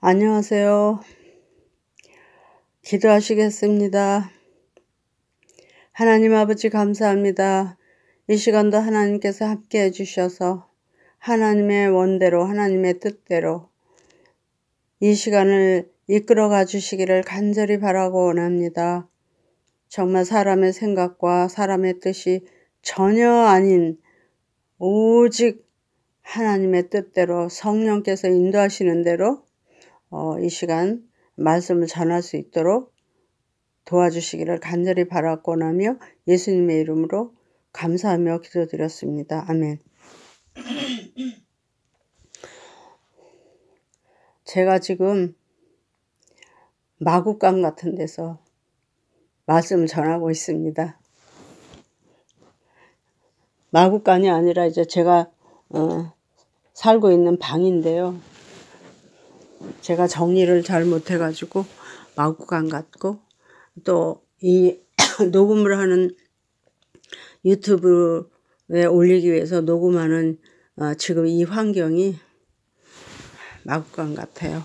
안녕하세요. 기도하시겠습니다. 하나님 아버지 감사합니다. 이 시간도 하나님께서 함께 해주셔서 하나님의 원대로 하나님의 뜻대로 이 시간을 이끌어가 주시기를 간절히 바라고 원합니다. 정말 사람의 생각과 사람의 뜻이 전혀 아닌 오직 하나님의 뜻대로 성령께서 인도하시는 대로 이 시간 말씀을 전할 수 있도록 도와주시기를 간절히 바라고 나며 예수님의 이름으로 감사하며 기도드렸습니다. 아멘. 제가 지금 마구간 같은 데서 말씀을 전하고 있습니다. 마구간이 아니라 이제 제가 살고 있는 방인데요. 제가 정리를 잘 못해가지고 마구간 같고 또 이 녹음을 하는 유튜브에 올리기 위해서 녹음하는 지금 이 환경이 마구간 같아요.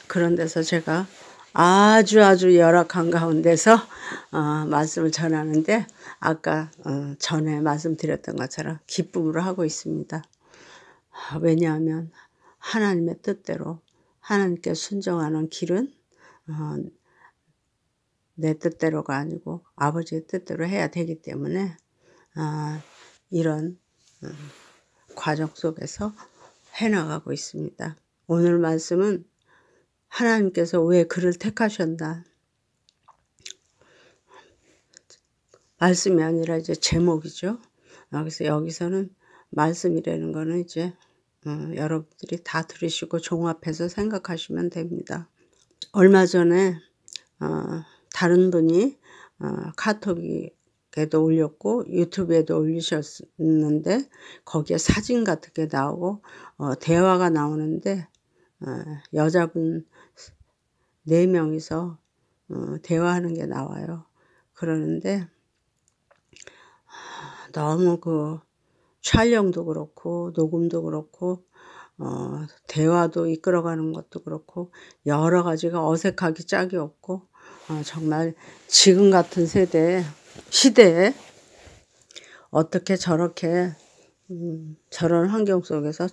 그런 데서 제가 아주 열악한 가운데서 말씀을 전하는데 아까 전에 말씀드렸던 것처럼 기쁨으로 하고 있습니다. 왜냐하면 하나님의 뜻대로 하나님께 순종하는 길은 내 뜻대로가 아니고 아버지의 뜻대로 해야 되기 때문에 이런 과정 속에서 해나가고 있습니다. 오늘 말씀은 하나님께서 왜 그를 택하셨나, 말씀이 아니라 이제 제목이죠. 그래서 여기서는 말씀이라는 거는 이제 여러분들이 다 들으시고 종합해서 생각하시면 됩니다. 얼마 전에 다른 분이 카톡에도 올렸고 유튜브에도 올리셨는데 거기에 사진 같은 게 나오고 대화가 나오는데 여자분 4명이서 대화하는 게 나와요. 그러는데 너무 그 촬영도 그렇고 녹음도 그렇고 대화도 이끌어가는 것도 그렇고 여러 가지가 어색하기 짝이 없고 정말 지금 같은 시대에 어떻게 저렇게 저런 환경 속에서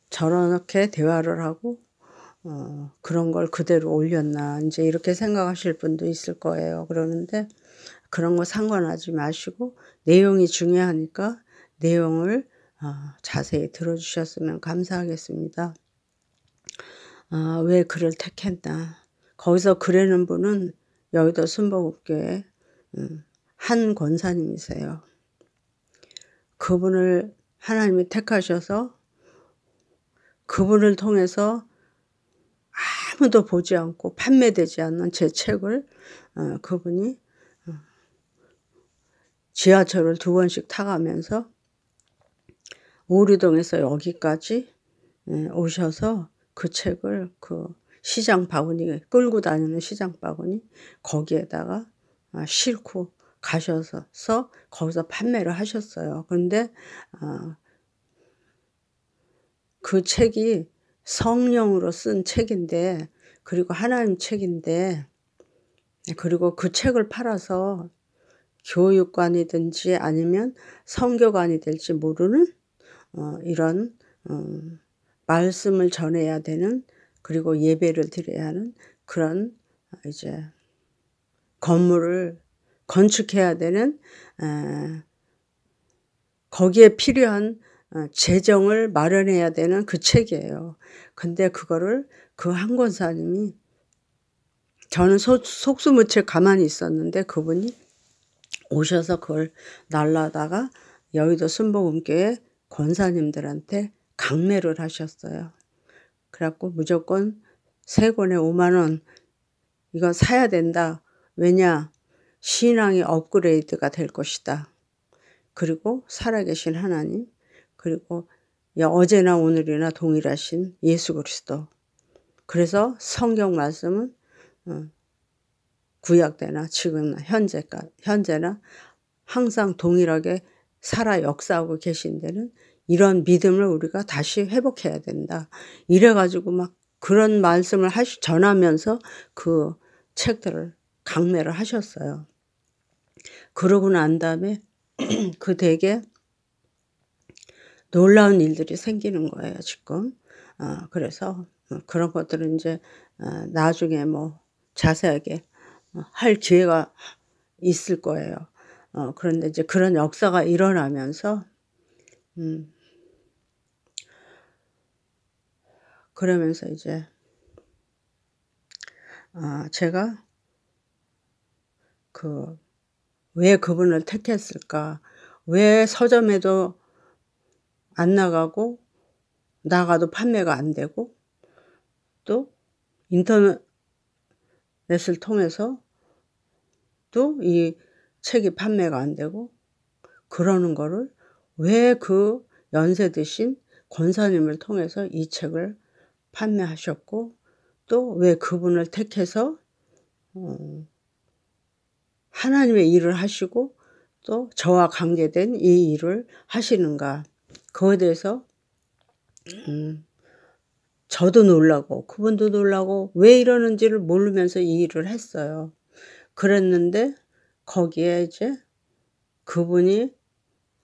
저렇게 대화를 하고 그런 걸 그대로 올렸나 이제 이렇게 생각하실 분도 있을 거예요. 그러는데 그런 거 상관하지 마시고 내용이 중요하니까 내용을 자세히 들어주셨으면 감사하겠습니다. 왜 그를 택했나. 거기서 그러는 분은 여의도 순복음교회 한 권사님이세요. 그분을 하나님이 택하셔서 그분을 통해서 아무도 보지 않고 판매되지 않는 제 책을 그분이 지하철을 2번씩 타가면서 오류동에서 여기까지 오셔서 그 책을 그 시장 바구니 끌고 다니는 시장 바구니 거기에다가 싣고 가셔서 거기서 판매를 하셨어요. 그런데 그 책이 성령으로 쓴 책인데 그리고 하나님 책인데 그리고 그 책을 팔아서 교육관이든지 아니면 선교관이 될지 모르는 이런 말씀을 전해야 되는 그리고 예배를 드려야 하는 그런 이제 건물을 건축해야 되는 거기에 필요한 재정을 마련해야 되는 그 책이에요. 근데 그거를 그 한 권사님이 저는 속수무책 가만히 있었는데 그분이 오셔서 그걸 날라다가 여의도 순복음교회 권사님들한테 강매를 하셨어요. 그래갖고 무조건 3권에 5만 원 이거 사야 된다. 왜냐? 신앙이 업그레이드가 될 것이다. 그리고 살아계신 하나님 그리고 어제나 오늘이나 동일하신 예수 그리스도. 그래서 성경 말씀은 구약 때나 지금나 현재나 항상 동일하게 살아 역사하고 계신 데는 이런 믿음을 우리가 다시 회복해야 된다. 이래가지고 막 그런 말씀을 전하면서 그 책들을 강매를 하셨어요. 그러고 난 다음에 그 되게 놀라운 일들이 생기는 거예요, 지금. 그래서 그런 것들은 이제 나중에 뭐 자세하게 할 기회가 있을 거예요. 그런데 이제 그런 역사가 일어나면서 그러면서 이제 제가 왜 그분을 택했을까? 왜 서점에도 안 나가고 나가도 판매가 안 되고 또 인터넷을 통해서 또 이 책이 판매가 안 되고 그러는 거를 왜 그 연세 드신 권사님을 통해서 이 책을 판매하셨고 또 왜 그분을 택해서 하나님의 일을 하시고 또 저와 관계된 이 일을 하시는가. 그거에 대해서 저도 놀라고 그분도 놀라고 왜 이러는지를 모르면서 이 일을 했어요. 그랬는데 거기에 이제 그분이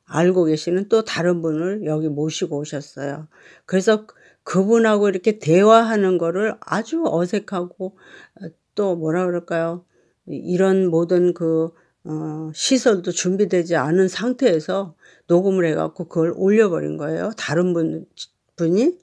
알고 계시는 또 다른 분을 여기 모시고 오셨어요. 그래서 그분하고 이렇게 대화하는 거를 아주 어색하고 또 뭐라 그럴까요? 이런 모든 시설도 준비되지 않은 상태에서 녹음을 해갖고 그걸 올려버린 거예요. 다른 분이.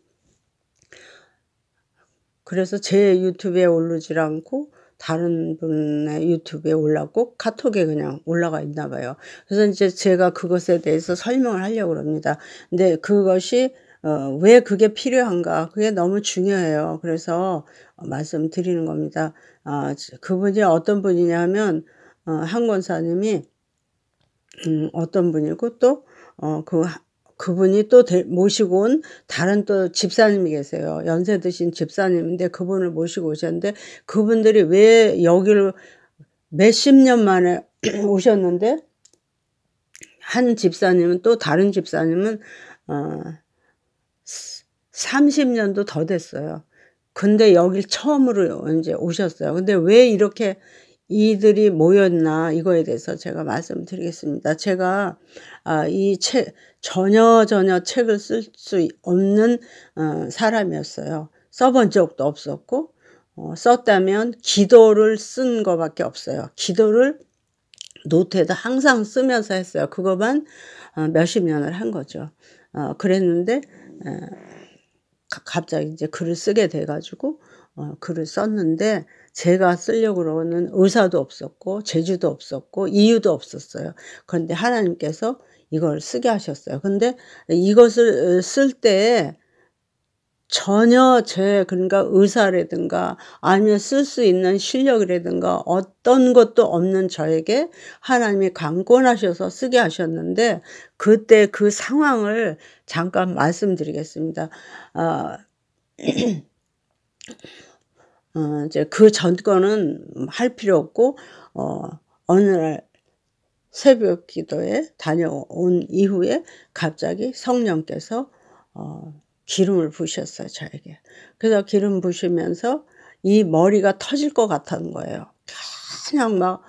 그래서 제 유튜브에 오르질 않고 다른 분의 유튜브에 올랐고 카톡에 그냥 올라가 있나 봐요. 그래서 이제 제가 그것에 대해서 설명을 하려고 합니다. 근데 그것이 왜 그게 필요한가? 그게 너무 중요해요. 그래서 말씀드리는 겁니다. 그분이 어떤 분이냐면 한 권사님이 어떤 분이고 또 그분이 또 모시고 온 다른 또 집사님이 계세요. 연세 드신 집사님인데 그분을 모시고 오셨는데 그분들이 왜 여기를 몇십 년 만에 오셨는데 한 집사님은 또 다른 집사님은 30년도 더 됐어요. 근데 여길 처음으로 이제 오셨어요. 근데 왜 이렇게 이들이 모였나 이거에 대해서 제가 말씀드리겠습니다. 제가 이 전혀 책을 쓸 수 없는 사람이었어요. 써본 적도 없었고 썼다면 기도를 쓴 거밖에 없어요. 기도를 노트에다 항상 쓰면서 했어요. 그거만 몇십 년을 한 거죠. 그랬는데 갑자기 이제 글을 쓰게 돼가지고 글을 썼는데 제가 쓰려고 그러는 의사도 없었고 재주도 없었고 이유도 없었어요. 그런데 하나님께서 이걸 쓰게 하셨어요. 근데 이것을 쓸 때 전혀 그러니까 의사라든가 아니면 쓸 수 있는 실력이라든가 어떤 것도 없는 저에게 하나님이 강권하셔서 쓰게 하셨는데 그때 그 상황을 잠깐 말씀드리겠습니다. 이제 그 전 거는 할 필요 없고 어느 날 새벽 기도에 다녀온 이후에 갑자기 성령께서 기름을 부으셨어요, 저에게. 그래서 기름 부으시면서 이 머리가 터질 것 같은 거예요. 그냥 막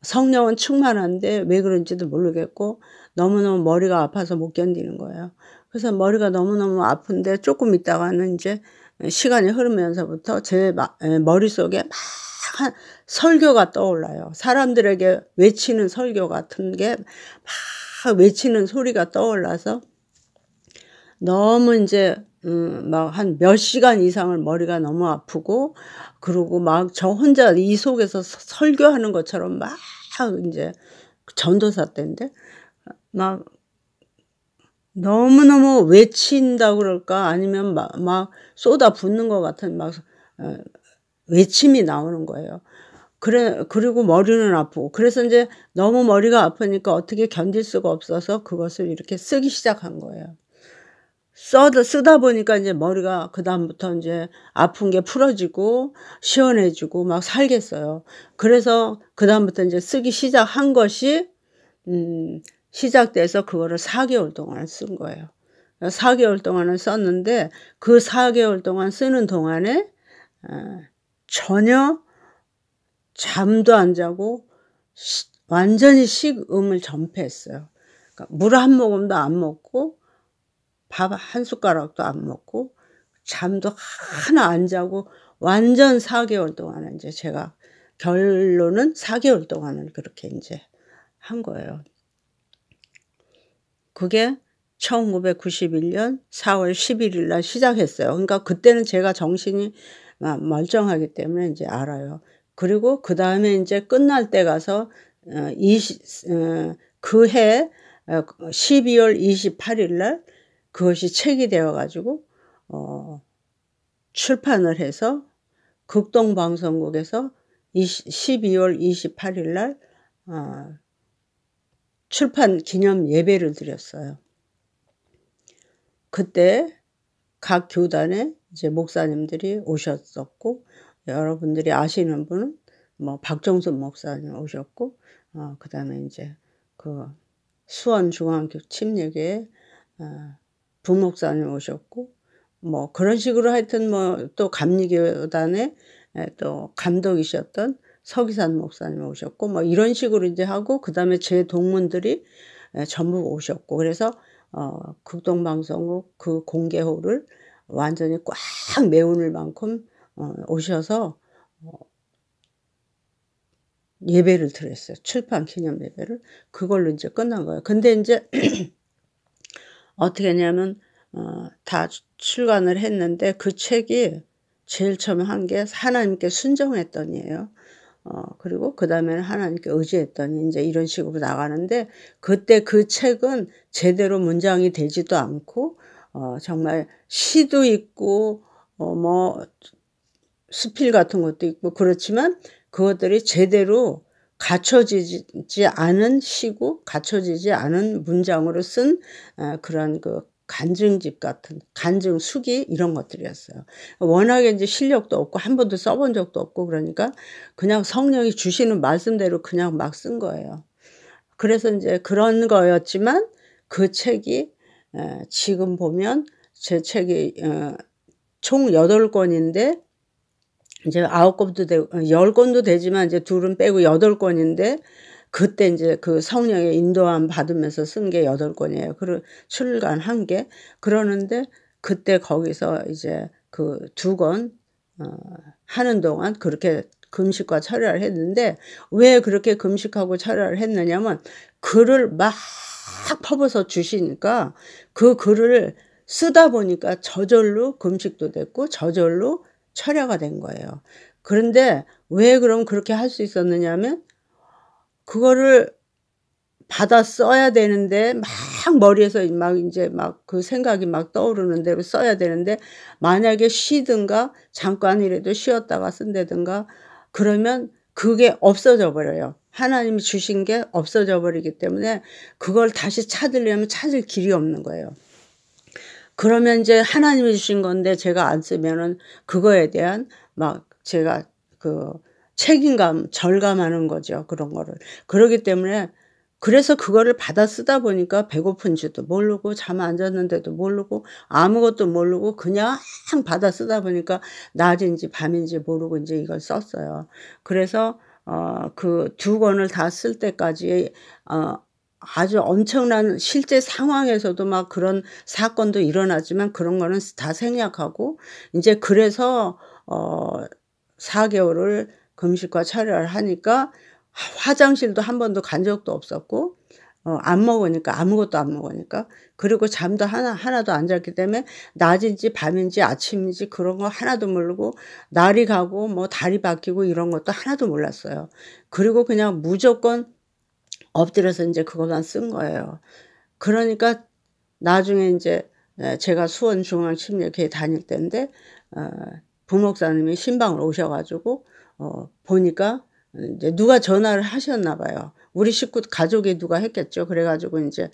성령은 충만한데 왜 그런지도 모르겠고 너무너무 머리가 아파서 못 견디는 거예요. 그래서 머리가 너무너무 아픈데 조금 있다가는 이제 시간이 흐르면서부터 제 머릿속에 막 설교가 떠올라요. 사람들에게 외치는 설교 같은 게 막 외치는 소리가 떠올라서 너무 이제 막 한 몇 시간 이상을 머리가 너무 아프고 그러고 막 저 혼자 이 속에서 설교하는 것처럼 막 이제 전도사 때인데 막 너무너무 외친다고 그럴까 아니면 막 쏟아붓는 것 같은 막 외침이 나오는 거예요. 그리고 머리는 아프고 그래서 이제 너무 머리가 아프니까 어떻게 견딜 수가 없어서 그것을 이렇게 쓰기 시작한 거예요. 쓰다 보니까 이제 머리가 그다음부터 이제 아픈 게 풀어지고 시원해지고 막 살겠어요. 그래서 그다음부터 이제 쓰기 시작한 것이 시작돼서 그거를 4개월 동안 쓴 거예요. 4개월 동안은 썼는데 그 4개월 동안 쓰는 동안에 전혀 잠도 안 자고 완전히 식음을 전폐했어요. 그러니까 물 한 모금도 안 먹고 밥 한 숟가락도 안 먹고 잠도 하나 안 자고 완전 4개월 동안은 이제 제가 결론은 4개월 동안은 그렇게 이제 한 거예요. 그게 1991년 4월 11일 날 시작했어요. 그러니까 그때는 제가 정신이 멀쩡하기 때문에 이제 알아요. 그리고 그 다음에 이제 끝날 때 가서 그해 12월 28일 날 그것이 책이 되어 가지고 출판을 해서 극동방송국에서 12월 28일 날 출판 기념 예배를 드렸어요. 그때 각 교단에 이제 목사님들이 오셨었고, 여러분들이 아시는 분은 뭐 박정순 목사님 오셨고, 그 다음에 이제 그 수원중앙교 침례교회 부목사님 오셨고, 뭐 그런 식으로 하여튼 뭐 또 감리교단에 또 감독이셨던 서기산 목사님 오셨고, 뭐 이런 식으로 이제 하고, 그 다음에 제 동문들이 전부 오셨고, 그래서 극동방송국 그 공개홀을 완전히 꽉 메우는 만큼 오셔서 예배를 드렸어요. 출판 기념 예배를. 그걸로 이제 끝난 거예요. 근데 이제 어떻게 했냐면 다 출간을 했는데 그 책이 제일 처음에 한 게 하나님께 순종했더니예요. 그리고 그 다음에는 하나님께 의지했더니 이제 이런 식으로 나가는데, 그때 그 책은 제대로 문장이 되지도 않고 정말 시도 있고 뭐 수필 같은 것도 있고 그렇지만 그것들이 제대로 갖춰지지 않은 시고 갖춰지지 않은 문장으로 쓴 그런 그 간증집 같은 간증수기 이런 것들이었어요. 워낙에 이제 실력도 없고 한 번도 써본 적도 없고 그러니까 그냥 성령이 주시는 말씀대로 그냥 막 쓴 거예요. 그래서 이제 그런 거였지만 그 책이 지금 보면 제 책이 총 8권인데 이제 9권도 되고 10권도 되지만 이제 둘은 빼고 8권인데 그때 이제 그 성령의 인도함 받으면서 쓴 게 8권이에요. 그리고 출간한 게. 그러는데 그때 거기서 이제 그 2권 하는 동안 그렇게 금식과 철야를 했는데, 왜 그렇게 금식하고 철야를 했느냐면 글을 막 퍼부어서 주시니까 그 글을 쓰다 보니까 저절로 금식도 됐고 저절로 철야가 된 거예요. 그런데 왜 그럼 그렇게 할 수 있었느냐면 그거를 받아 써야 되는데 막 머리에서 막 이제 막 그 생각이 막 떠오르는 대로 써야 되는데, 만약에 쉬든가 잠깐이라도 쉬었다가 쓴다든가 그러면 그게 없어져 버려요. 하나님이 주신 게 없어져 버리기 때문에 그걸 다시 찾으려면 찾을 길이 없는 거예요. 그러면 이제 하나님이 주신 건데 제가 안 쓰면은 그거에 대한 막 제가 그 책임감, 절감하는 거죠. 그런 거를. 그러기 때문에 그래서 그거를 받아 쓰다 보니까 배고픈지도 모르고 잠 안 잤는데도 모르고 아무것도 모르고 그냥 받아 쓰다 보니까 낮인지 밤인지 모르고 이제 이걸 썼어요. 그래서 그 2권을 다 쓸 때까지 아주 엄청난 실제 상황에서도 막 그런 사건도 일어나지만 그런 거는 다 생략하고 이제 그래서 4개월을 금식과 철야를 하니까 화장실도 한 번도 간 적도 없었고 안 먹으니까 아무것도 안 먹으니까, 그리고 잠도 하나도 안 잤기 때문에 낮인지 밤인지 아침인지 그런 거 하나도 모르고 날이 가고 뭐 달이 바뀌고 이런 것도 하나도 몰랐어요. 그리고 그냥 무조건 엎드려서 이제 그것만 쓴 거예요. 그러니까 나중에 이제 제가 수원중앙침례교회 다닐 때인데 부목사님이 신방을 오셔가지고 보니까 이제 누가 전화를 하셨나 봐요. 우리 식구 가족이 누가 했겠죠. 그래가지고 이제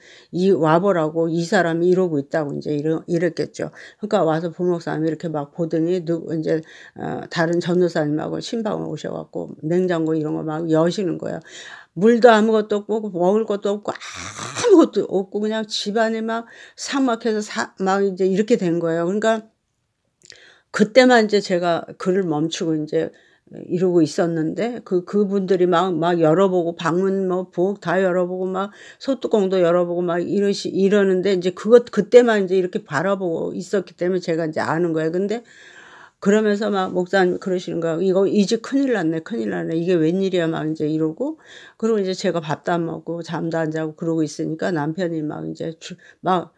와보라고 이 사람이 이러고 있다고 이제 이랬겠죠. 그러니까 와서 부목사님이 이렇게 막 보더니 이제 다른 전도사님하고 신방을 오셔갖고 냉장고 이런 거 막 여시는 거예요. 물도 아무것도 없고 먹을 것도 없고 아무것도 없고 그냥 집안이 막 삭막해서 막 이제 이렇게 된 거예요. 그러니까 그때만 이제 제가 글을 멈추고 이제 이러고 있었는데 그분들이 막 열어보고 방문 뭐 부엌 다 열어보고 막 소뚜껑도 열어보고 막 이러는데 이제 그때만 이제 이렇게 바라보고 있었기 때문에 제가 이제 아는 거예요. 근데 그러면서 막 목사님 그러시는 거야. 이거 이 집 큰일 났네, 큰일 났네. 이게 웬일이야 막 이제 이러고. 그리고 이제 제가 밥도 안 먹고 잠도 안 자고 그러고 있으니까 남편이 막 이제 막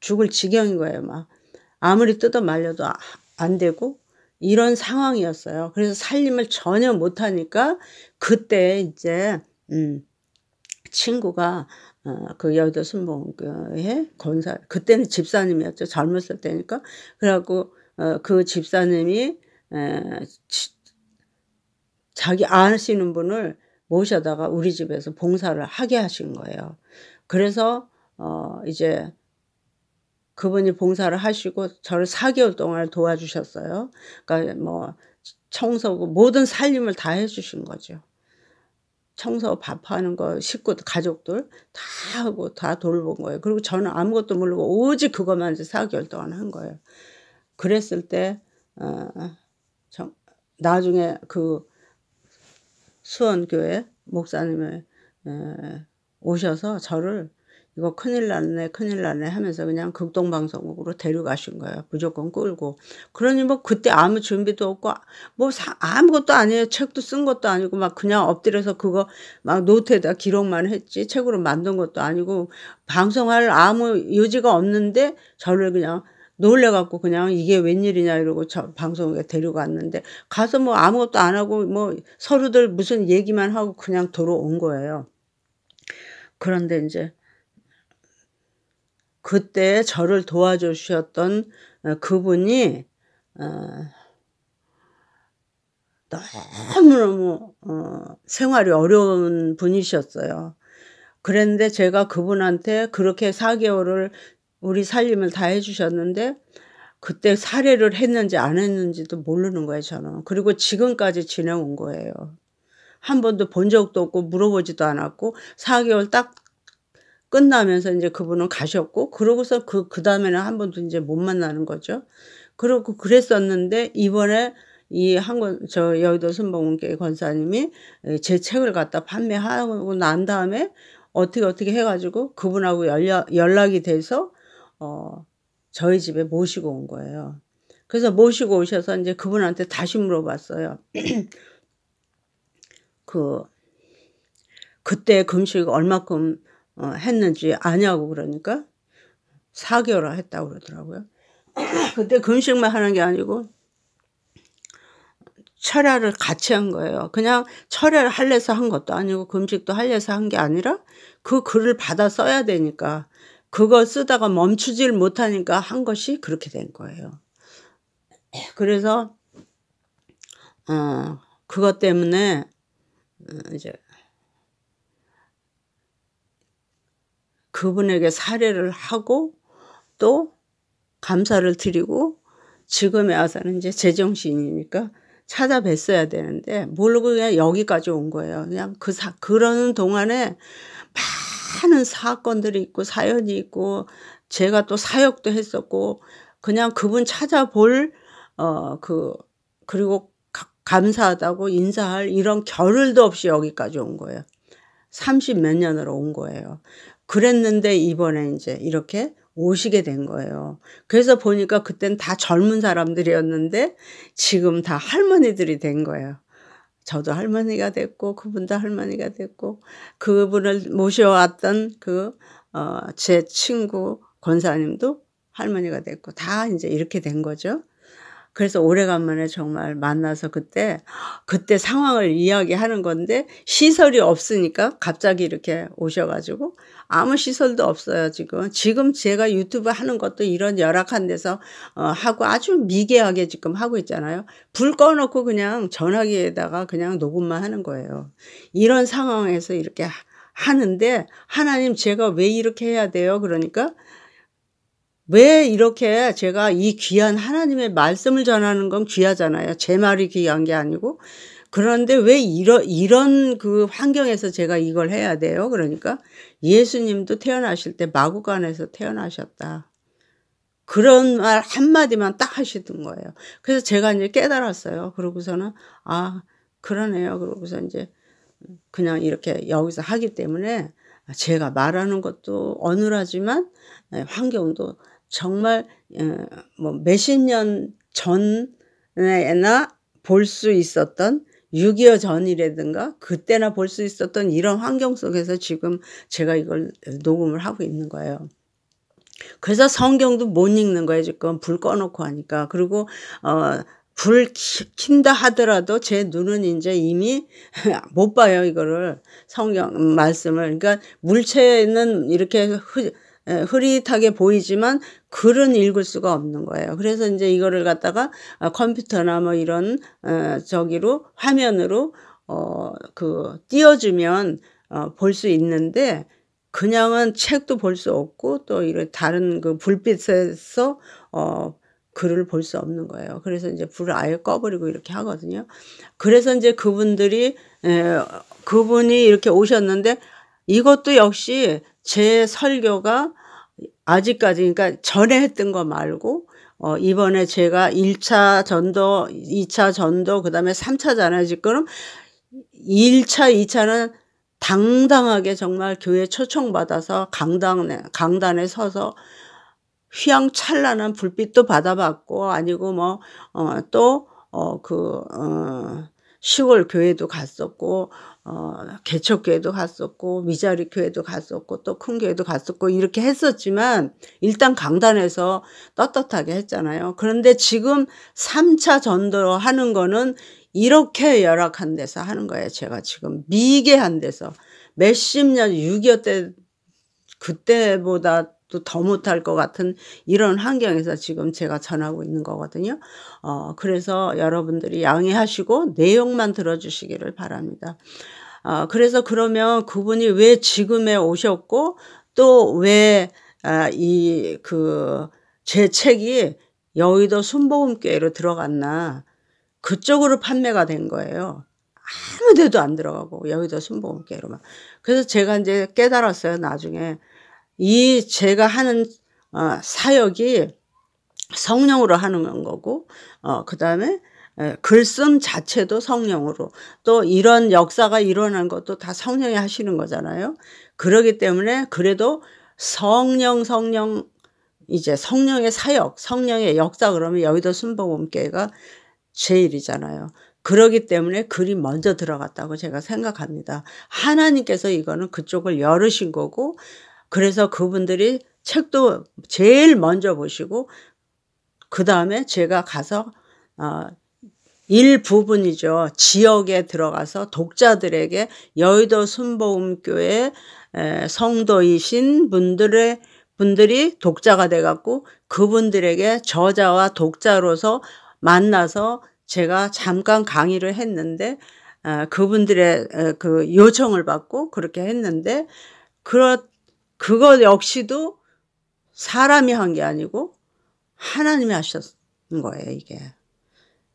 죽을 지경인 거예요. 막 아무리 뜯어 말려도 안 되고 이런 상황이었어요. 그래서 살림을 전혀 못 하니까 그때 이제 친구가 그 여의도 순복음교회 권사, 그때는 집사님이었죠. 젊었을 때니까. 그래갖고 그 집사님이 자기 아시는 분을 모셔다가 우리 집에서 봉사를 하게 하신 거예요. 그래서 이제 그분이 봉사를 하시고 저를 4개월 동안 도와주셨어요. 그러니까 뭐 청소고 모든 살림을 다 해주신 거죠. 청소, 밥하는 거, 식구들, 가족들 다 하고 다 돌본 거예요. 그리고 저는 아무것도 모르고 오직 그것만 이제 4개월 동안 한 거예요. 그랬을 때 나중에 그 수원교회 목사님을 오셔서 저를 이거 큰일 났네, 큰일 났네 하면서 그냥 극동방송국으로 데려가신 거예요. 무조건 끌고. 그러니 뭐 그때 아무 준비도 없고 뭐 아무것도 아니에요. 책도 쓴 것도 아니고 막 그냥 엎드려서 그거 막 노트에다 기록만 했지 책으로 만든 것도 아니고 방송할 아무 여지가 없는데 저를 그냥 놀래갖고 그냥 이게 웬일이냐 이러고 저 방송국에 데려갔는데 가서 뭐 아무것도 안 하고 뭐 서로들 무슨 얘기만 하고 그냥 들어온 거예요. 그런데 이제 그때 저를 도와주셨던 그분이 너무너무 생활이 어려운 분이셨어요. 그랬는데 제가 그분한테 그렇게 4개월을 우리 살림을 다 해주셨는데 그때 살해를 했는지 안 했는지도 모르는 거예요, 저는. 그리고 지금까지 지내온 거예요. 한 번도 본 적도 없고 물어보지도 않았고 4개월 딱 끝나면서 이제 그분은 가셨고 그러고서 그 다음에는 한 번도 이제 못 만나는 거죠. 그러고 그랬었는데 이번에 저 여의도 순복음교회 권사님이 제 책을 갖다 판매하고 난 다음에 어떻게 해가지고 그분하고 연락이 돼서 저희 집에 모시고 온 거예요. 그래서 모시고 오셔서 이제 그분한테 다시 물어봤어요. 그때 금식 얼마큼 했는지 아냐고 그러니까 4개월 했다고 그러더라고요. 그때 금식만 하는 게 아니고 철야를 같이 한 거예요. 그냥 철야를 하려서 한 것도 아니고 금식도 하려서 한 게 아니라 그 글을 받아 써야 되니까 그거 쓰다가 멈추질 못하니까 한 것이 그렇게 된 거예요. 그래서 그것 때문에 이제 그분에게 사례를 하고 또 감사를 드리고 지금에 와서는 이제 제정신이니까 찾아뵀어야 되는데 모르고 그냥 여기까지 온 거예요. 그냥 그러는 동안에 많은 사건들이 있고 사연이 있고 제가 또 사역도 했었고 그냥 그분 찾아볼 그리고 감사하다고 인사할 이런 겨를도 없이 여기까지 온 거예요. 30몇 년으로 온 거예요. 그랬는데 이번에 이제 이렇게 오시게 된 거예요. 그래서 보니까 그땐 다 젊은 사람들이었는데 지금 다 할머니들이 된 거예요. 저도 할머니가 됐고 그분도 할머니가 됐고 그분을 모셔왔던 제 친구 권사님도 할머니가 됐고 다 이제 이렇게 된 거죠. 그래서 오래간만에 정말 만나서 그때 상황을 이야기하는 건데 시설이 없으니까 갑자기 이렇게 오셔 가지고 아무 시설도 없어요 지금. 지금 제가 유튜브 하는 것도 이런 열악한 데서 하고 아주 미개하게 지금 하고 있잖아요. 불 꺼 놓고 그냥 전화기에다가 그냥 녹음만 하는 거예요. 이런 상황에서 이렇게 하는데 하나님 제가 왜 이렇게 해야 돼요? 그러니까 왜 이렇게 제가 이 귀한 하나님의 말씀을 전하는 건 귀하잖아요. 제 말이 귀한 게 아니고. 그런데 왜 이런 그 환경에서 제가 이걸 해야 돼요? 그러니까 예수님도 태어나실 때 마구간에서 태어나셨다. 그런 말 한마디만 딱 하시던 거예요. 그래서 제가 이제 깨달았어요. 그러고서는 아, 그러네요. 그러고서 이제 그냥 이렇게 여기서 하기 때문에 제가 말하는 것도 어눌하지만 환경도 정말 뭐 몇십 년 전에나 볼 수 있었던 6.25 전이라든가 그때나 볼 수 있었던 이런 환경 속에서 지금 제가 이걸 녹음을 하고 있는 거예요. 그래서 성경도 못 읽는 거예요 지금 불 꺼놓고 하니까. 그리고 불 킨다 하더라도 제 눈은 이제 이미 못 봐요 이거를 성경 말씀을. 그러니까 물체는 이렇게 흐릿하게 보이지만 글은 읽을 수가 없는 거예요. 그래서 이제 이거를 갖다가 컴퓨터나 뭐 이런 저기로 화면으로 띄워주면 볼 수 있는데 그냥은 책도 볼 수 없고 또 이런 다른 그 불빛에서 글을 볼 수 없는 거예요. 그래서 이제 불을 아예 꺼버리고 이렇게 하거든요. 그래서 이제 그분이 이렇게 오셨는데 이것도 역시 제 설교가 아직까지 그러니까 전에 했던 거 말고 이번에 제가 1차 전도, 2차 전도, 그다음에 3차잖아요. 지금 1차, 2차는 당당하게 정말 교회 초청받아서 강단에 서서 휘황찬란한 불빛도 받아봤고 아니고 뭐 또 시골 교회도 갔었고 개척교회도 갔었고 미자리 교회도 갔었고 또 큰 교회도 갔었고 이렇게 했었지만 일단 강단에서 떳떳하게 했잖아요. 그런데 지금 3차 전도로 하는 거는 이렇게 열악한 데서 하는 거예요. 제가 지금 미개한 데서 몇십 년 6.25 때 그때보다 또 더 못할 것 같은 이런 환경에서 지금 제가 전하고 있는 거거든요. 그래서 여러분들이 양해하시고 내용만 들어주시기를 바랍니다. 그래서 그러면 그분이 왜 지금에 오셨고 또 왜 제 책이 여의도 순복음교회로 들어갔나 그쪽으로 판매가 된 거예요. 아무 데도 안 들어가고 여의도 순복음교회로만. 그래서 제가 이제 깨달았어요. 나중에 이 제가 하는 사역이 성령으로 하는 거고 그다음에 글씀 자체도 성령으로 또 이런 역사가 일어난 것도 다 성령이 하시는 거잖아요. 그러기 때문에 그래도 성령 이제 성령의 사역, 성령의 역사 그러면 여의도 순복음교회가 제일이잖아요. 그러기 때문에 글이 먼저 들어갔다고 제가 생각합니다. 하나님께서 이거는 그쪽을 열으신 거고 그래서 그분들이 책도 제일 먼저 보시고 그 다음에 제가 가서 일부분이죠. 지역에 들어가서 독자들에게 여의도 순복음교회 성도이신 분들이 독자가 돼갖고 그분들에게 저자와 독자로서 만나서 제가 잠깐 강의를 했는데 그분들의 그 요청을 받고 그렇게 했는데 그거 역시도 사람이 한 게 아니고 하나님이 하셨는 거예요, 이게.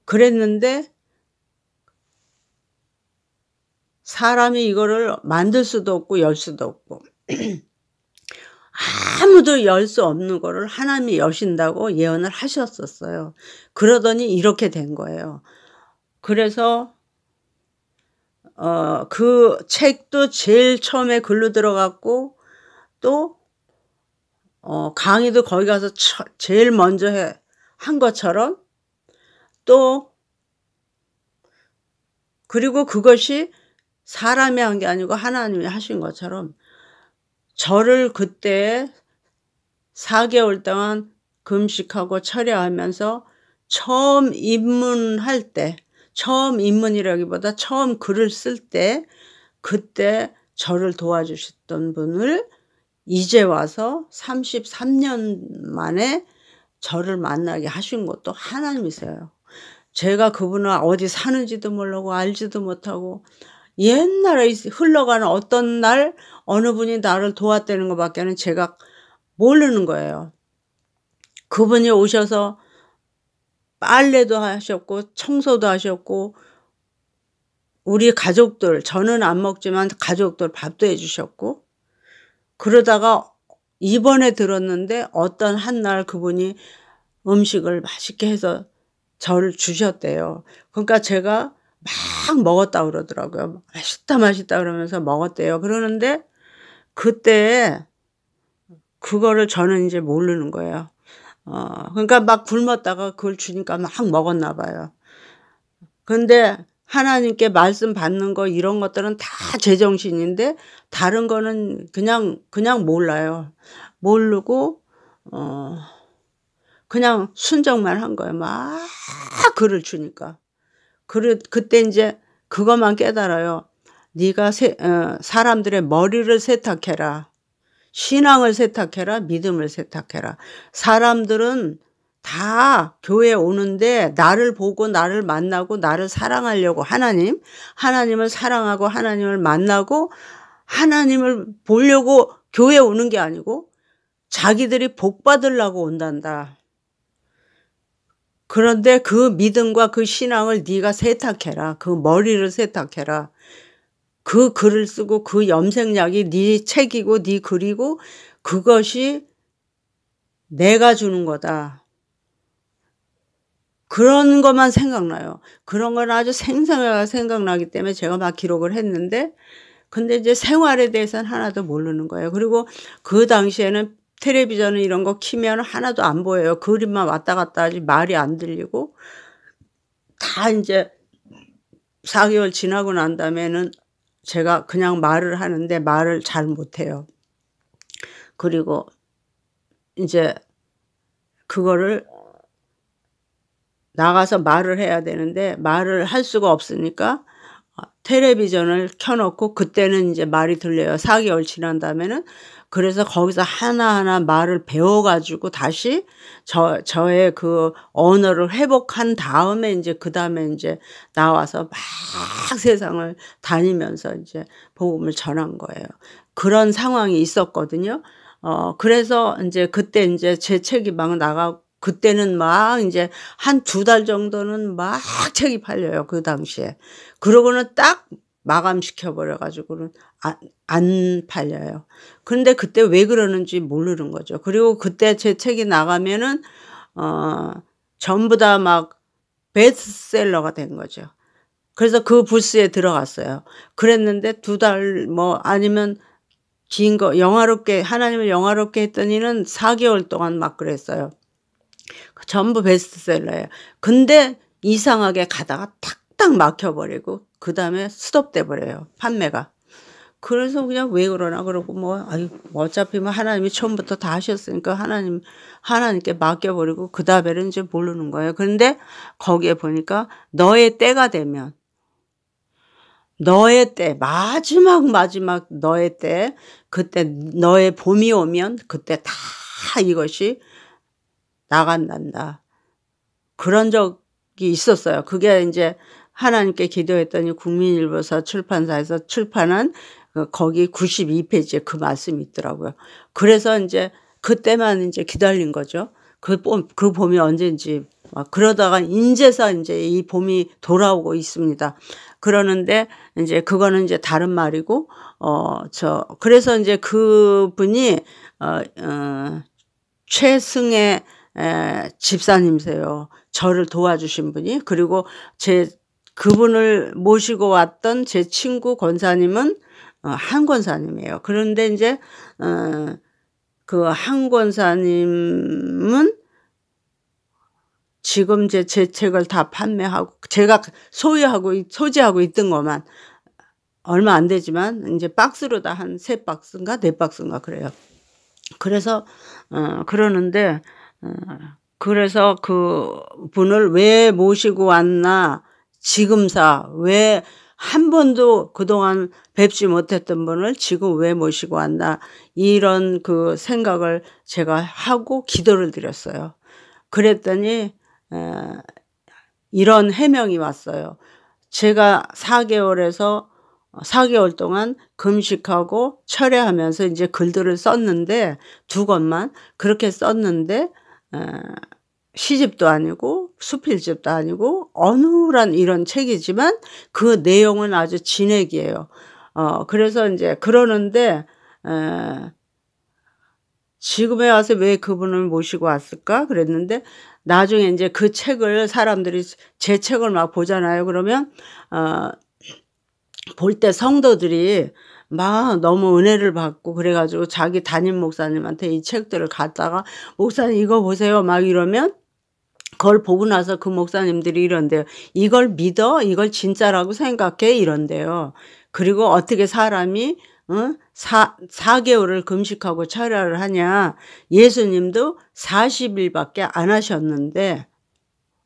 그랬는데 사람이 이거를 만들 수도 없고 열 수도 없고 아무도 열 수 없는 거를 하나님이 여신다고 예언을 하셨었어요. 그러더니 이렇게 된 거예요. 그래서 그 책도 제일 처음에 글로 들어갔고 또 강의도 거기 가서 제일 먼저 한 것처럼 또 그리고 그것이 사람이 한 게 아니고 하나님이 하신 것처럼 저를 그때 4개월 동안 금식하고 철야하면서 처음 입문할 때, 처음 입문이라기보다 처음 글을 쓸 때 그때 저를 도와주셨던 분을 이제 와서 33년 만에 저를 만나게 하신 것도 하나님이세요. 제가 그분을 어디 사는지도 모르고 알지도 못하고 옛날에 흘러가는 어떤 날 어느 분이 나를 도왔다는 것밖에는 제가 모르는 거예요. 그분이 오셔서 빨래도 하셨고 청소도 하셨고 우리 가족들, 저는 안 먹지만 가족들 밥도 해 주셨고, 그러다가 이번에 들었는데 어떤 한 날 그분이 음식을 맛있게 해서 저를 주셨대요. 그러니까 제가 막 먹었다 그러더라고요. 맛있다 맛있다 그러면서 먹었대요. 그러는데 그때 그거를 저는 이제 모르는 거예요. 그러니까 막 굶었다가 그걸 주니까 막 먹었나 봐요. 근데 하나님께 말씀 받는 거 이런 것들은 다 제정신인데 다른 거는 그냥 몰라요. 모르고 그냥 순종만 한 거예요. 막 글을 주니까. 그때 이제 그것만 깨달아요. 네가 사람들의 머리를 세탁해라. 신앙을 세탁해라. 믿음을 세탁해라. 사람들은 다 교회에 오는데 나를 보고 나를 만나고 나를 사랑하려고 하나님을 사랑하고 하나님을 만나고 하나님을 보려고 교회에 오는 게 아니고 자기들이 복 받으려고 온단다. 그런데 그 믿음과 그 신앙을 네가 세탁해라. 그 머리를 세탁해라. 그 글을 쓰고 그 염색약이 네 책이고 네 글이고 그것이 내가 주는 거다. 그런 것만 생각나요. 그런 건 아주 생생하게 생각나기 때문에 제가 막 기록을 했는데 근데 이제 생활에 대해서는 하나도 모르는 거예요. 그리고 그 당시에는 텔레비전은 이런 거 키면 하나도 안 보여요. 그림만 왔다 갔다 하지 말이 안 들리고 다 이제 4개월 지나고 난 다음에는 제가 그냥 말을 하는데 말을 잘 못해요. 그리고 이제 그거를 나가서 말을 해야 되는데 말을 할 수가 없으니까 텔레비전을 켜놓고 그때는 이제 말이 들려요. 4개월 지난 다음에는. 그래서 거기서 하나하나 말을 배워가지고 다시 저의 그 언어를 회복한 다음에 이제 그 다음에 이제 나와서 막 세상을 다니면서 이제 복음을 전한 거예요. 그런 상황이 있었거든요. 그래서 이제 그때 이제 제 책이 막 나가고 그때는 막 이제 한 2달 정도는 막 책이 팔려요. 그 당시에. 그러고는 딱 마감시켜 버려 가지고는 안 팔려요. 근데 그때 왜 그러는지 모르는 거죠. 그리고 그때 제 책이 나가면은 전부 다 막 베스트셀러가 된 거죠. 그래서 그 부스에 들어갔어요. 그랬는데 2달 뭐 아니면 긴 거 영화롭게 하나님을 영화롭게 했더니는 4개월 동안 막 그랬어요. 전부 베스트셀러예요. 근데 이상하게 가다가 탁탁 막혀버리고 그 다음에 스톱돼 버려요. 판매가. 그래서 그냥 왜 그러나 그러고 뭐 아유 어차피 뭐 하나님이 처음부터 다 하셨으니까 하나님께 맡겨버리고 그 다음에는 이제 모르는 거예요. 그런데 거기에 보니까 너의 때가 되면 너의 때 마지막 너의 때 그때 너의 봄이 오면 그때 다 이것이 나간단다. 그런 적이 있었어요. 그게 이제 하나님께 기도했더니 국민일보사 출판사에서 출판한 거기 92페이지에 그 말씀이 있더라고요. 그래서 이제 그때만 이제 기다린 거죠. 그 봄이 언젠지 막 그러다가 인제서 이제 이 봄이 돌아오고 있습니다. 그러는데 이제 그거는 이제 다른 말이고 그래서 이제 그분이 최승혜 집사님이세요. 저를 도와주신 분이. 그리고 그분을 모시고 왔던 제 친구 권사님은 한 권사님이에요. 그런데 이제 그 한 권사님은 지금 제 책을 다 판매하고 제가 소지하고 있던 것만 얼마 안 되지만 이제 박스로 다 한 3박스인가 4박스인가 그래요. 그래서 그러는데 그래서 그 분을 왜 모시고 왔나, 지금사 왜 한 번도 그동안 뵙지 못했던 분을 지금 왜 모시고 왔나, 이런 그 생각을 제가 하고 기도를 드렸어요. 그랬더니 이런 해명이 왔어요. 제가 4개월 동안 금식하고 철회하면서 이제 글들을 썼는데, 2권만 그렇게 썼는데, 시집도 아니고 수필집도 아니고 어눌한 이런 책이지만 그 내용은 아주 진액이에요. 그래서 이제 그러는데, 지금에 와서 왜 그분을 모시고 왔을까 그랬는데, 나중에 이제 그 책을 사람들이 제 책을 막 보잖아요. 그러면 볼 때 성도들이 막 너무 은혜를 받고 그래가지고 자기 담임 목사님한테 이 책들을 갖다가, 목사님 이거 보세요 막 이러면, 그걸 보고 나서 그 목사님들이 이런대요. 이걸 믿어? 이걸 진짜라고 생각해? 이런대요. 그리고 어떻게 사람이 4개월을 금식하고 철야를 하냐. 예수님도 40일밖에 안 하셨는데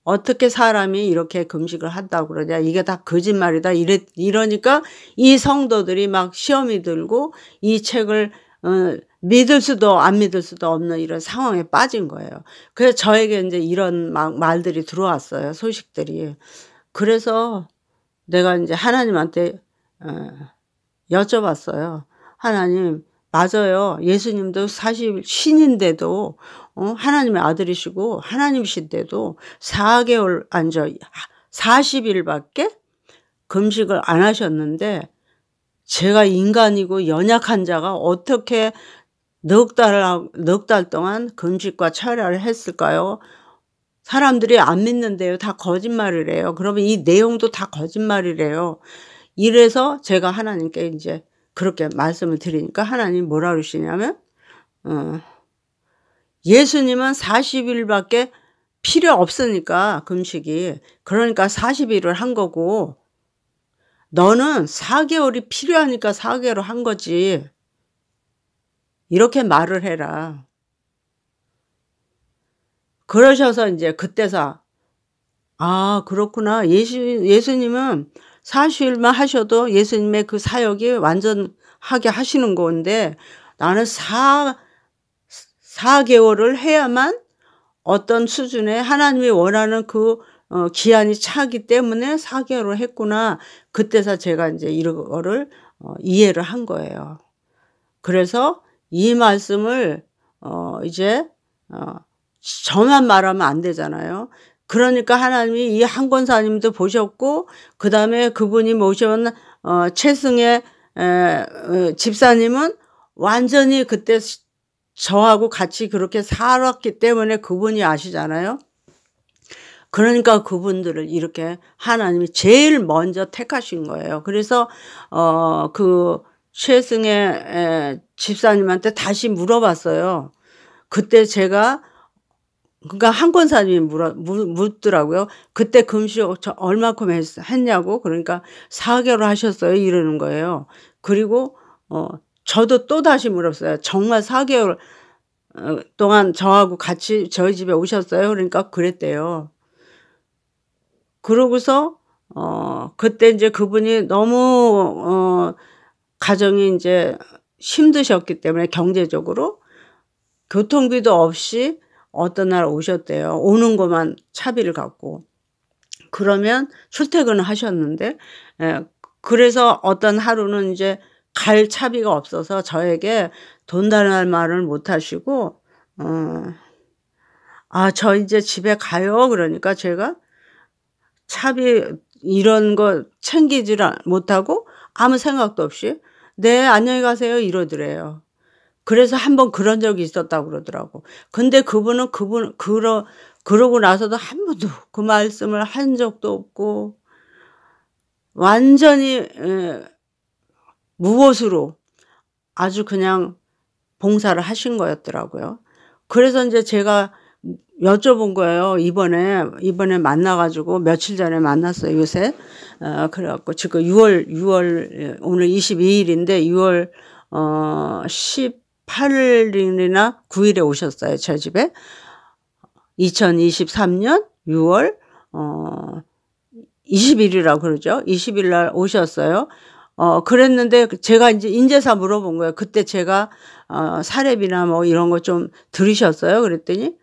어떻게 사람이 이렇게 금식을 한다고 그러냐. 이게 다 거짓말이다. 이러니까 이 성도들이 막 시험이 들고 이 책을 믿을 수도 안 믿을 수도 없는 이런 상황에 빠진 거예요. 그래서 저에게 이제 이런 막 말들이 들어왔어요. 소식들이. 그래서 내가 이제 하나님한테 여쭤봤어요. 하나님, 맞아요. 예수님도 사실 신인데도 하나님의 아들이시고 하나님이신데도 4개월 40일밖에 금식을 안 하셨는데, 제가 인간이고 연약한 자가 어떻게 넉 달 동안 금식과 철야를 했을까요? 사람들이 안 믿는데요. 다 거짓말이래요. 그러면 이 내용도 다 거짓말이래요. 이래서 제가 하나님께 이제 그렇게 말씀을 드리니까 하나님 뭐라 그러시냐면, 예수님은 40일밖에 필요 없으니까 금식이, 그러니까 40일을 한 거고, 너는 4개월이 필요하니까 4개월을 한 거지. 이렇게 말을 해라. 그러셔서 이제 그때서, 아, 그렇구나. 예수님은 40일만 하셔도 예수님의 그 사역이 완전하게 하시는 건데, 나는 4개월을 해야만 어떤 수준에 하나님이 원하는 그 기한이 차기 때문에 4개월을 했구나. 그때서 제가 이제 이거를 이해를 한 거예요. 그래서 이 말씀을 이제 저만 말하면 안 되잖아요. 그러니까 하나님이 이 한 권사님도 보셨고, 그 다음에 그분이 모셔온 최승혜 집사님은 완전히 그때 저하고 같이 그렇게 살았기 때문에 그분이 아시잖아요. 그러니까 그분들을 이렇게 하나님이 제일 먼저 택하신 거예요. 그래서 그 최승혜 집사님한테 다시 물어봤어요. 그때 제가, 그러니까 한 권사님이 묻더라고요. 그때 금식 얼마큼 했냐고. 그러니까 4개월 하셨어요 이러는 거예요. 그리고 저도 또 다시 물었어요. 정말 4개월 동안 저하고 같이 저희 집에 오셨어요? 그러니까 그랬대요. 그러고서 그때 이제 그분이 너무 가정이 이제 힘드셨기 때문에 경제적으로 교통비도 없이 어떤 날 오셨대요. 오는 것만 차비를 갖고. 그러면 출퇴근을 하셨는데, 그래서 어떤 하루는 이제 갈 차비가 없어서 저에게 돈 달라는 말을 못 하시고, 저 이제 집에 가요. 그러니까 제가 차비 이런 거 챙기질 못하고 아무 생각도 없이 네, 안녕히 가세요 이러더래요. 그래서 한번 그런 적이 있었다고 그러더라고. 근데 그분은 그러고 나서도 한 번도 그 말씀을 한 적도 없고 완전히 무엇으로 아주 그냥 봉사를 하신 거였더라고요. 그래서 이제 제가 여쭤본 거예요. 이번에 만나가지고 며칠 전에 만났어요, 요새. 그래갖고 지금 6월, 오늘 22일인데 6월 18일이나 9일에 오셨어요, 저 집에. 2023년 6월 20일이라고 그러죠. 20일 날 오셨어요. 그랬는데 제가 이제 인제사 물어본 거예요. 그때 제가 사례비나 뭐 이런 거 좀 들으셨어요? 그랬더니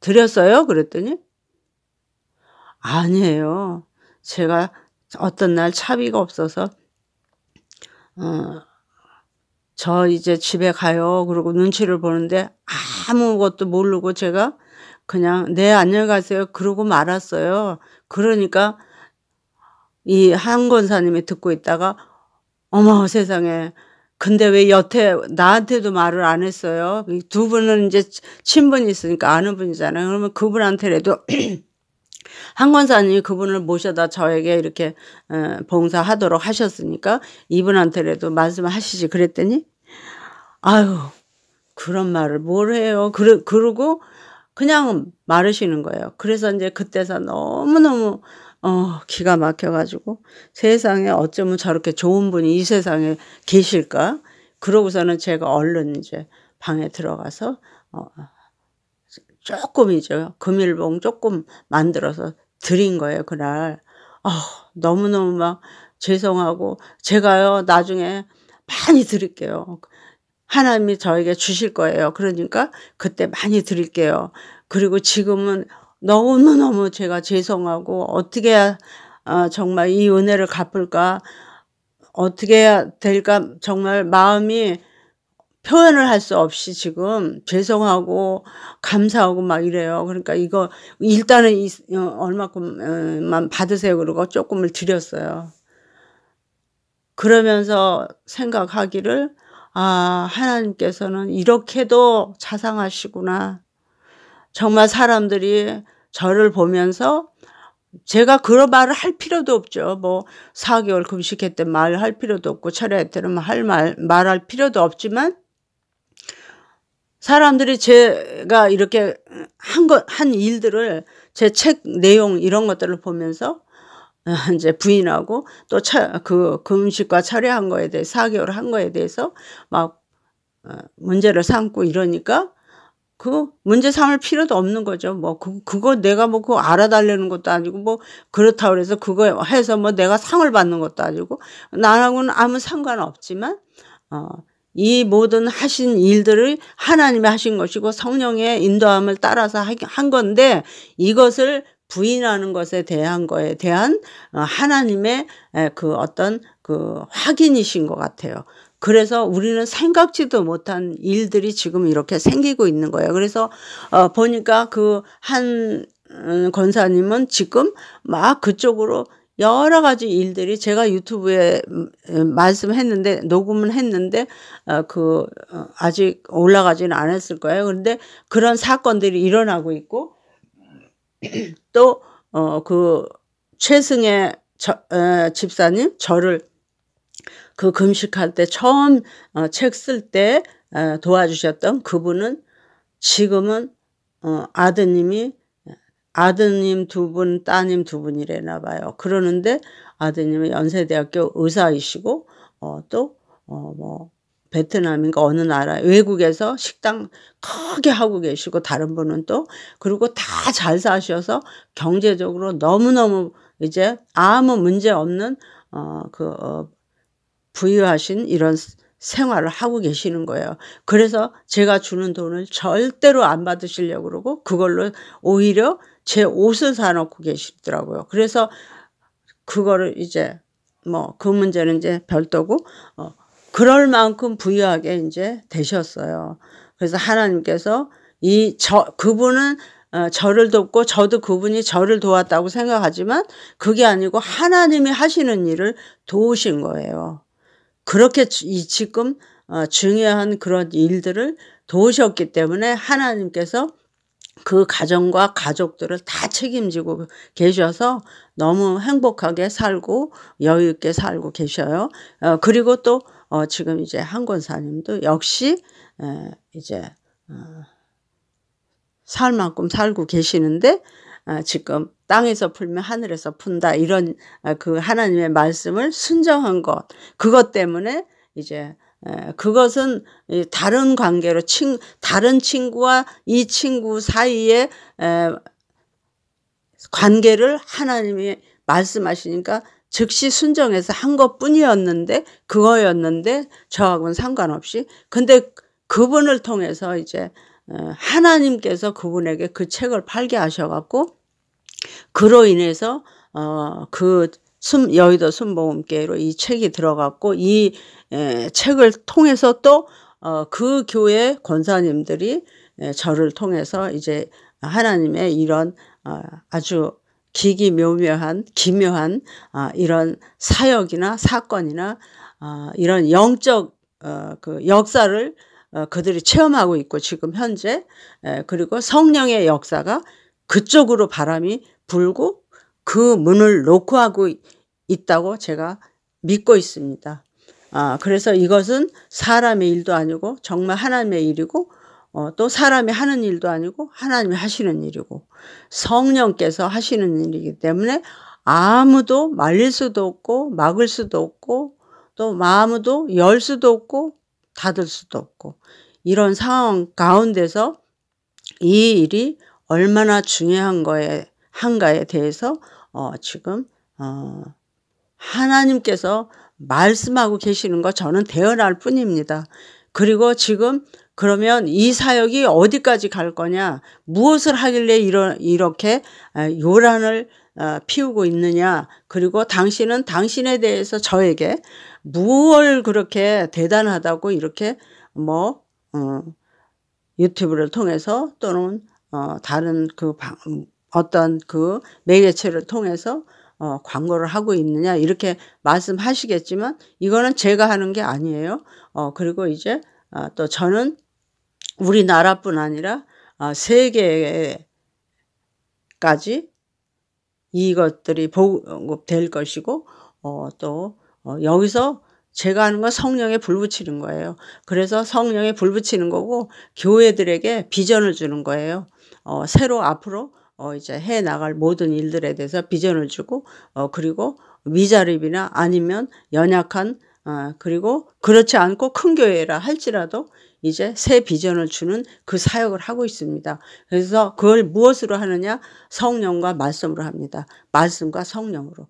드렸어요? 그랬더니 아니에요. 제가 어떤 날 차비가 없어서 저 이제 집에 가요. 그러고 눈치를 보는데 아무것도 모르고 제가 그냥 네 안녕히 가세요. 그러고 말았어요. 그러니까 이 한 권사님이 듣고 있다가 어머 세상에 근데 왜 여태 나한테도 말을 안 했어요. 이 두 분은 이제 친분이 있으니까 아는 분이잖아요. 그러면 그분한테라도 한 권사님이 그분을 모셔다 저에게 이렇게 봉사하도록 하셨으니까 이분한테라도 말씀하시지 그랬더니 아유 그런 말을 뭘 해요. 그러고 그냥 말으시는 거예요. 그래서 이제 그때서 너무너무 기가 막혀가지고 세상에 어쩌면 저렇게 좋은 분이 이 세상에 계실까? 그러고서는 제가 얼른 이제 방에 들어가서 조금이죠. 금일봉 조금 만들어서 드린 거예요, 그날. 너무너무 막 죄송하고 제가요, 나중에 많이 드릴게요. 하나님이 저에게 주실 거예요. 그러니까 그때 많이 드릴게요. 그리고 지금은 너무너무 제가 죄송하고 어떻게 해야 정말 이 은혜를 갚을까? 어떻게 해야 될까? 정말 마음이 표현을 할 수 없이 지금 죄송하고 감사하고 막 이래요. 그러니까 이거 일단은 얼마큼만 받으세요. 그러고 조금을 드렸어요. 그러면서 생각하기를 하나님께서는 이렇게도 자상하시구나. 정말 사람들이 저를 보면서 제가 그런 말을 할 필요도 없죠. 뭐 4개월 금식했던 말할 필요도 없고 철야했던 말할 필요도 없지만 사람들이 제가 이렇게 한 일들을 제 책 내용 이런 것들을 보면서 이제 부인하고 또 그 금식과 철야한 거에 대해 4개월 한 거에 대해서 막 문제를 삼고 이러니까 그 문제 삼을 필요도 없는 거죠. 뭐 그거 내가 뭐 그거 알아달라는 것도 아니고 뭐 그렇다고 해서 그거 해서 뭐 내가 상을 받는 것도 아니고 나하고는 아무 상관없지만 이 모든 하신 일들을 하나님이 하신 것이고 성령의 인도함을 따라서 한 건데 이것을 부인하는 것에 대한 거에 대한 하나님의 그 어떤 그 확인이신 것 같아요. 그래서 우리는 생각지도 못한 일들이 지금 이렇게 생기고 있는 거예요. 그래서 보니까 그 한 권사님은 지금 막 그쪽으로 여러 가지 일들이 제가 유튜브에 말씀했는데 녹음은 했는데 아직 올라가지는 않았을 거예요. 그런데 그런 사건들이 일어나고 있고 또 그 최승혜 집사님 저를 그 금식할 때 처음 책 쓸 때 도와주셨던 그분은 지금은 아드님 2분, 따님 2분이래나 봐요. 그러는데 아드님은 연세대학교 의사이시고 또 뭐 베트남인가 어느 나라 외국에서 식당 크게 하고 계시고 다른 분은 또 그리고 다 잘 사셔서 경제적으로 너무너무 이제 아무 문제 없는 부유하신 이런 생활을 하고 계시는 거예요. 그래서 제가 주는 돈을 절대로 안 받으시려고 그러고 그걸로 오히려 제 옷을 사놓고 계시더라고요. 그래서 그거를 이제 뭐 그 문제는 이제 별도고 그럴 만큼 부유하게 이제 되셨어요. 그래서 하나님께서 그분은 저를 돕고 저도 그분이 저를 도왔다고 생각하지만 그게 아니고 하나님이 하시는 일을 도우신 거예요. 그렇게 지금 중요한 그런 일들을 도우셨기 때문에 하나님께서 그 가정과 가족들을 다 책임지고 계셔서 너무 행복하게 살고 여유 있게 살고 계셔요. 그리고 또 지금 이제 한 권사님도 역시 이제 살 만큼 살고 계시는데 지금 땅에서 풀면 하늘에서 푼다 이런 그 하나님의 말씀을 순정한 것 그것 때문에 이제 그것은 다른 관계로 다른 친구와 이 친구 사이에 관계를 하나님이 말씀하시니까 즉시 순종해서 한 것뿐이었는데 그거였는데 저하고는 상관없이 근데 그분을 통해서 이제 하나님께서 그분에게 그 책을 팔게 하셔갖고 그로 인해서 그 여의도 순복음교회로 이 책이 들어갔고 이 책을 통해서 또 그 교회 권사님들이 저를 통해서 이제 하나님의 이런 아주 기묘한 이런 사역이나 사건이나 이런 영적 그 역사를 그들이 체험하고 있고 지금 현재 그리고 성령의 역사가 그쪽으로 바람이 불고 그 문을 놓고 하고 있다고 제가 믿고 있습니다. 그래서 이것은 사람의 일도 아니고 정말 하나님의 일이고 또 사람이 하는 일도 아니고 하나님이 하시는 일이고 성령께서 하시는 일이기 때문에 아무도 말릴 수도 없고 막을 수도 없고 또 아무도 열 수도 없고 닫을 수도 없고 이런 상황 가운데서 이 일이 얼마나 중요한 한가에 대해서 지금 하나님께서 말씀하고 계시는 거 저는 대언할 뿐입니다. 그리고 지금 그러면 이 사역이 어디까지 갈 거냐, 무엇을 하길래 이렇게 요란을 피우고 있느냐, 그리고 당신은 당신에 대해서 저에게 무엇을 그렇게 대단하다고 이렇게 유튜브를 통해서 또는 다른 어떤 그 매개체를 통해서 광고를 하고 있느냐 이렇게 말씀하시겠지만 이거는 제가 하는 게 아니에요. 그리고 이제 또 저는 우리나라뿐 아니라 세계까지 이것들이 보급될 것이고 또 여기서 제가 하는 건 성령에 불 붙이는 거예요. 그래서 성령에 불 붙이는 거고 교회들에게 비전을 주는 거예요. 새로 앞으로 이제 해 나갈 모든 일들에 대해서 비전을 주고 그리고 미자립이나 아니면 연약한 그리고 그렇지 않고 큰 교회라 할지라도 이제 새 비전을 주는 그 사역을 하고 있습니다. 그래서 그걸 무엇으로 하느냐? 성령과 말씀으로 합니다. 말씀과 성령으로.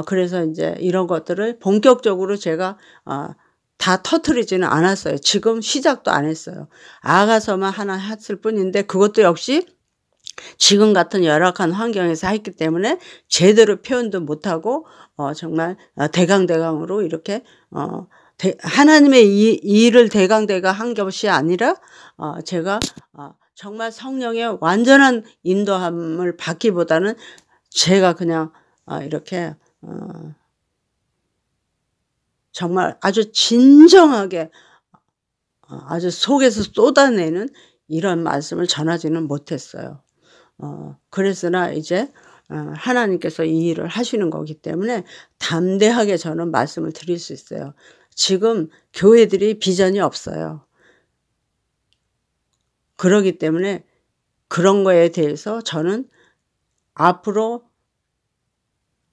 그래서 이제 이런 것들을 본격적으로 제가 다 터뜨리지는 않았어요. 지금 시작도 안 했어요. 아가서만 하나 했을 뿐인데 그것도 역시 지금 같은 열악한 환경에서 했기 때문에 제대로 표현도 못하고 정말 대강대강으로 이렇게 하나님의 일을 대강대강 한 것이 아니라 제가 정말 성령의 완전한 인도함을 받기보다는 제가 그냥 이렇게 정말 아주 진정하게 아주 속에서 쏟아내는 이런 말씀을 전하지는 못했어요. 그랬으나 이제 하나님께서 이 일을 하시는 거기 때문에 담대하게 저는 말씀을 드릴 수 있어요. 지금 교회들이 비전이 없어요. 그러기 때문에 그런 거에 대해서 저는 앞으로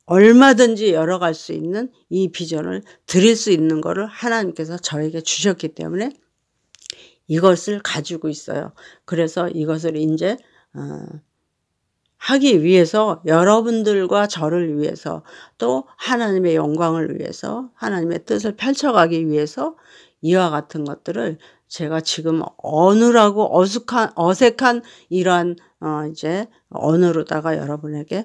얼마든지 열어갈 수 있는 이 비전을 드릴 수 있는 거를 하나님께서 저에게 주셨기 때문에 이것을 가지고 있어요. 그래서 이것을 이제 하기 위해서 여러분들과 저를 위해서 또 하나님의 영광을 위해서 하나님의 뜻을 펼쳐가기 위해서 이와 같은 것들을 제가 지금 어느라고 어색한 이러한 이제 언어로다가 여러분에게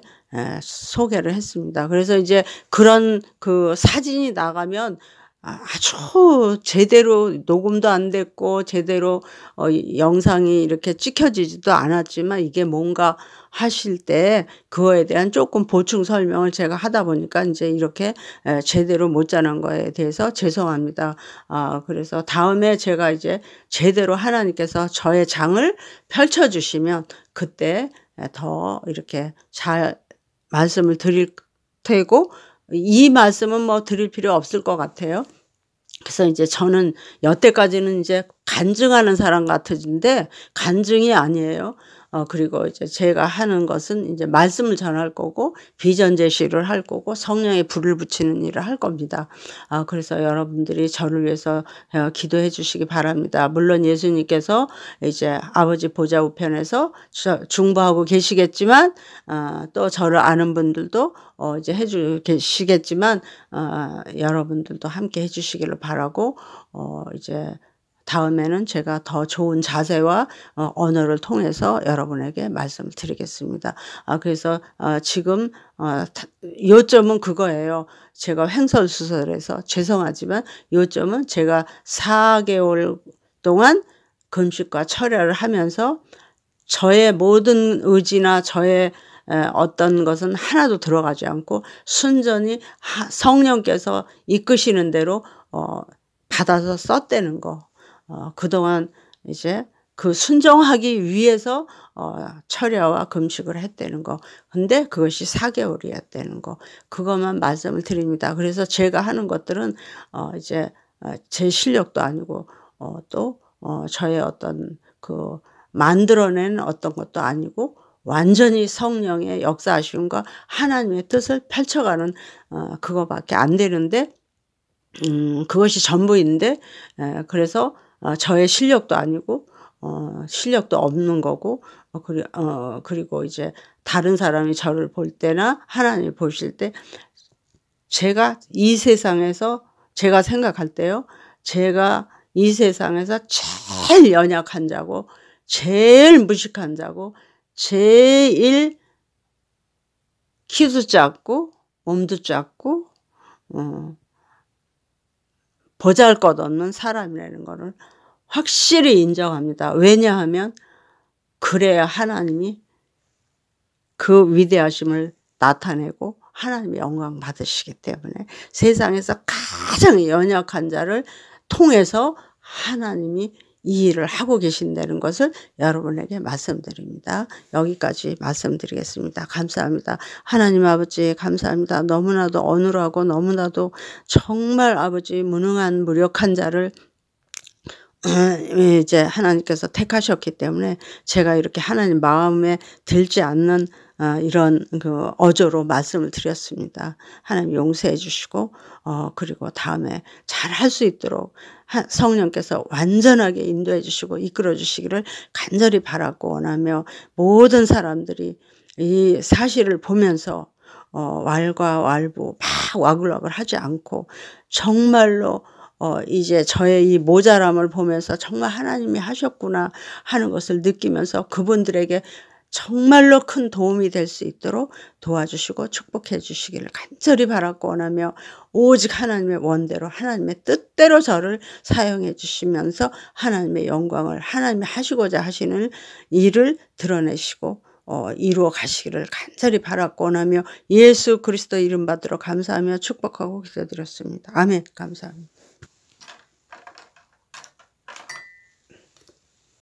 소개를 했습니다. 그래서 이제 그런 그 사진이 나가면 아주 제대로 녹음도 안 됐고 제대로 영상이 이렇게 찍혀지지도 않았지만 이게 뭔가 하실 때 그거에 대한 조금 보충 설명을 제가 하다 보니까 이제 이렇게 제대로 못 자는 거에 대해서 죄송합니다. 그래서 다음에 제가 이제 제대로 하나님께서 저의 장을 펼쳐주시면 그때 더 이렇게 잘 말씀을 드릴 테고 이 말씀은 뭐 드릴 필요 없을 것 같아요. 그래서 이제 저는 여태까지는 이제 간증하는 사람 같은데 간증이 아니에요. 그리고 이제 제가 하는 것은 이제 말씀을 전할 거고 비전 제시를 할 거고 성령의 불을 붙이는 일을 할 겁니다. 그래서 여러분들이 저를 위해서 기도해 주시기 바랍니다. 물론 예수님께서 이제 아버지 보좌 우편에서 중보하고 계시겠지만 또 저를 아는 분들도 이제 계시겠지만 여러분들도 함께 해주시기를 바라고 이제 다음에는 제가 더 좋은 자세와 언어를 통해서 여러분에게 말씀을 드리겠습니다. 그래서 지금 요점은 그거예요. 제가 횡설수설해서 죄송하지만 요점은 제가 4개월 동안 금식과 철야를 하면서 저의 모든 의지나 저의 어떤 것은 하나도 들어가지 않고 순전히 성령께서 이끄시는 대로 받아서 썼다는 거. 그동안 이제 그 순종하기 위해서 철야와 금식을 했다는 거. 근데 그것이 4개월이었다는 거. 그것만 말씀을 드립니다. 그래서 제가 하는 것들은 이제 제 실력도 아니고 또 저의 어떤 그 만들어낸 어떤 것도 아니고 완전히 성령의 역사하심과 하나님의 뜻을 펼쳐가는 그거밖에 안 되는데 그것이 전부인데 그래서 저의 실력도 아니고 실력도 없는 거고 그리고 이제 다른 사람이 저를 볼 때나 하나님이 보실 때 제가 이 세상에서 제가 생각할 때요. 제가 이 세상에서 제일 연약한 자고 제일 무식한 자고 제일 키도 작고 몸도 작고 보잘것없는 사람이라는 거를 확실히 인정합니다. 왜냐하면 그래야 하나님이 그 위대하심을 나타내고 하나님의 영광 받으시기 때문에 세상에서 가장 연약한 자를 통해서 하나님이 이 일을 하고 계신다는 것을 여러분에게 말씀드립니다. 여기까지 말씀드리겠습니다. 감사합니다. 하나님 아버지 감사합니다. 너무나도 어눌하고 너무나도 정말 아버지 무능한 무력한 자를 이제 하나님께서 택하셨기 때문에 제가 이렇게 하나님 마음에 들지 않는 이런 그 어조로 말씀을 드렸습니다. 하나님 용서해 주시고 그리고 다음에 잘 할 수 있도록 성령께서 완전하게 인도해 주시고 이끌어 주시기를 간절히 바라고 원하며 모든 사람들이 이 사실을 보면서 왈가왈부 막 와글와글 하지 않고 정말로 이제 저의 이 모자람을 보면서 정말 하나님이 하셨구나 하는 것을 느끼면서 그분들에게 정말로 큰 도움이 될 수 있도록 도와주시고 축복해 주시기를 간절히 바라고 원하며 오직 하나님의 원대로 하나님의 뜻대로 저를 사용해 주시면서 하나님의 영광을 하나님이 하시고자 하시는 일을 드러내시고 이루어 가시기를 간절히 바라고 원하며 예수 그리스도 이름 받들어 감사하며 축복하고 기도드렸습니다. 아멘. 감사합니다.